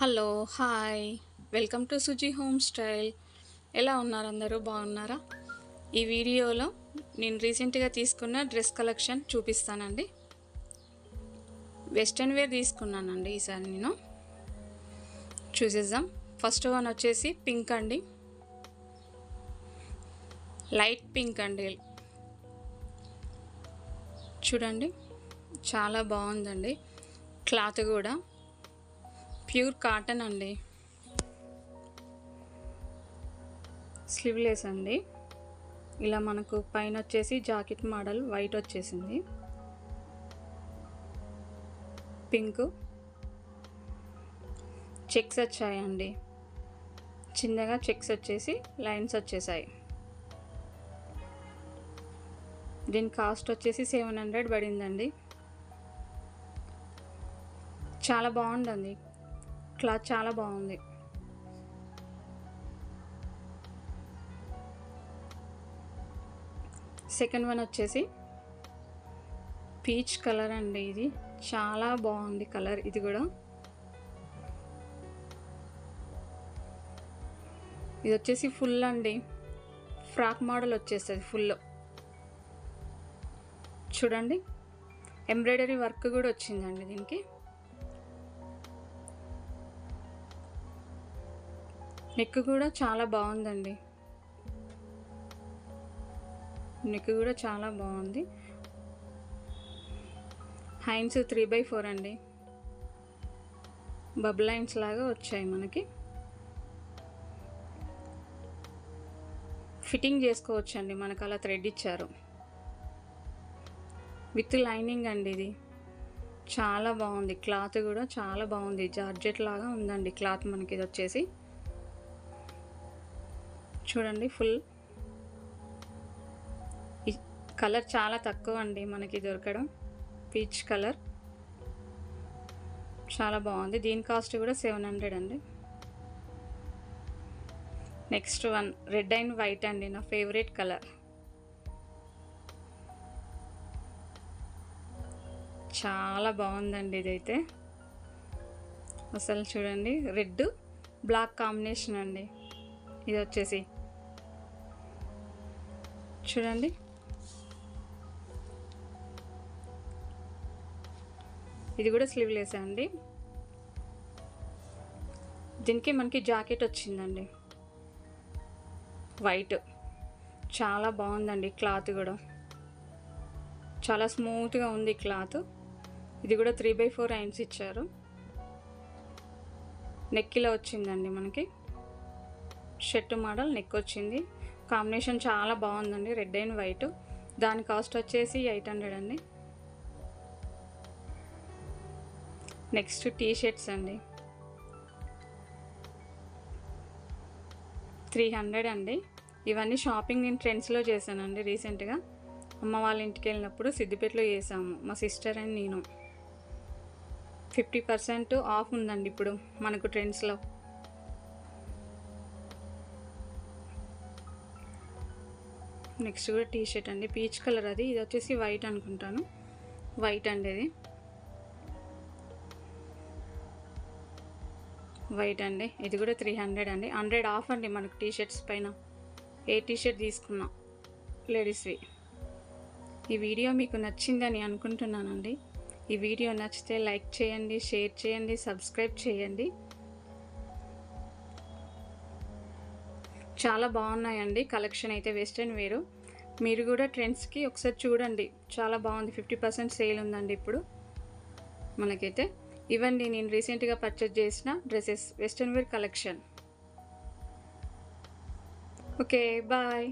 Hello hi welcome to Suji home style. ఎలా ఉన్నారు అందరూ? బాగున్నారా? ఈ వీడియోలో నేను రీసెంట్గా తీసుకున్న డ్రెస్ కలెక్షన్ చూపిస్తానండి. వెస్ట్రన్ వేర్ తీసుకున్నానండి ఈసారి నేను. చూసేద్దాం. ఫస్ట్ వన్ వచ్చేసి పింక్ అండి, లైట్ పింక్ అండి. చూడండి చాలా బాగుందండి. క్లాత్ కూడా ప్యూర్ కాటన్ అండి. స్లీవ్లెస్ అండి. ఇలా మనకు పైన వచ్చేసి జాకెట్ మోడల్ వైట్ వచ్చేసింది. పింక్ చెక్స్ వచ్చాయండి. చిన్నగా చెక్స్ వచ్చేసి లైన్స్ వచ్చేసాయి. దీని కాస్ట్ వచ్చేసి 700 పడిందండి. చాలా బాగుందండి. క్లాత్ చాలా బాగుంది. సెకండ్ వన్ వచ్చేసి పీచ్ కలర్ అండి. ఇది చాలా బాగుంది కలర్. ఇది కూడా ఇది వచ్చేసి ఫుల్ అండి. ఫ్రాక్ మోడల్ వచ్చేస్తుంది ఫుల్. చూడండి ఎంబ్రాయిడరీ వర్క్ కూడా వచ్చిందండి దీనికి. నెక్ కూడా చాలా బాగుందండి. నెక్ కూడా చాలా బాగుంది. హ్యాండ్స్ 3/4 అండి. బబుల్ లైన్స్ లాగా వచ్చాయి మనకి. ఫిట్టింగ్ చేసుకోవచ్చండి, మనకు అలా థ్రెడ్ ఇచ్చారు. విత్ లైనింగ్ అండి. ఇది చాలా బాగుంది. క్లాత్ కూడా చాలా బాగుంది. జార్జెట్ లాగా ఉందండి క్లాత్ మనకి. ఇది వచ్చేసి చూడండి ఫుల్. ఈ కలర్ చాలా తక్కువ అండి మనకి దొరకడం. పీచ్ కలర్ చాలా బాగుంది. దీని కాస్ట్ కూడా 700 అండి. Next one red and white అండి, నా ఫేవరెట్ కలర్. చాలా బాగుందండి ఇదైతే. అసలు చూడండి రెడ్ బ్లాక్ కాంబినేషన్ అండి. ఇది వచ్చేసి చూడండి ఇది కూడా స్లీవ్లెస్ అండి. దీనికి మనకి జాకెట్ వచ్చిందండి వైట్. చాలా బాగుందండి క్లాత్ కూడా. చాలా స్మూత్గా ఉంది క్లాత్. ఇది కూడా 3/4 లైన్స్ ఇచ్చారు. నెక్ ఇలా వచ్చిందండి మనకి. షర్ట్ మోడల్ నెక్ వచ్చింది. కాంబినేషన్ చాలా బాగుందండి రెడ్ అండ్ వైట్. దాని కాస్ట్ వచ్చేసి 800 అండి. నెక్స్ట్ టీ షర్ట్స్ అండి. 300 అండి. ఇవన్నీ షాపింగ్ నేను ట్రెండ్స్లో చేశానండి రీసెంట్గా. అమ్మ వాళ్ళ ఇంటికి వెళ్ళినప్పుడు సిద్దిపేటలో చేసాము, మా సిస్టర్ అండ్ నేను. 50% ఆఫ్ ఉందండి ఇప్పుడు మనకు ట్రెండ్స్లో. నెక్స్ట్ కూడా టీ షర్ట్ అండి, పీచ్ కలర్. అది ఇది వచ్చేసి వైట్ అనుకుంటాను. వైట్ అండి. ఇది వైట్ అండి. ఇది కూడా 300 అండి. 100 ఆఫ్ అండి మనకు టీ షర్ట్స్ పైన. ఏ టీ షర్ట్ తీసుకున్నా లేడీస్వి. ఈ వీడియో మీకు నచ్చిందని అనుకుంటున్నానండి. ఈ వీడియో నచ్చితే లైక్ చేయండి, షేర్ చేయండి, సబ్స్క్రైబ్ చేయండి. చాలా బాగున్నాయండి కలెక్షన్ అయితే వెస్ట్రన్ వేరు. మీరు కూడా ట్రెండ్స్కి ఒకసారి చూడండి. చాలా బాగుంది. 50% సేల్ ఉందండి ఇప్పుడు మనకైతే. ఇవన్నీ నేను రీసెంట్గా పర్చేజ్ చేసిన dresses, western wear collection. Okay bye.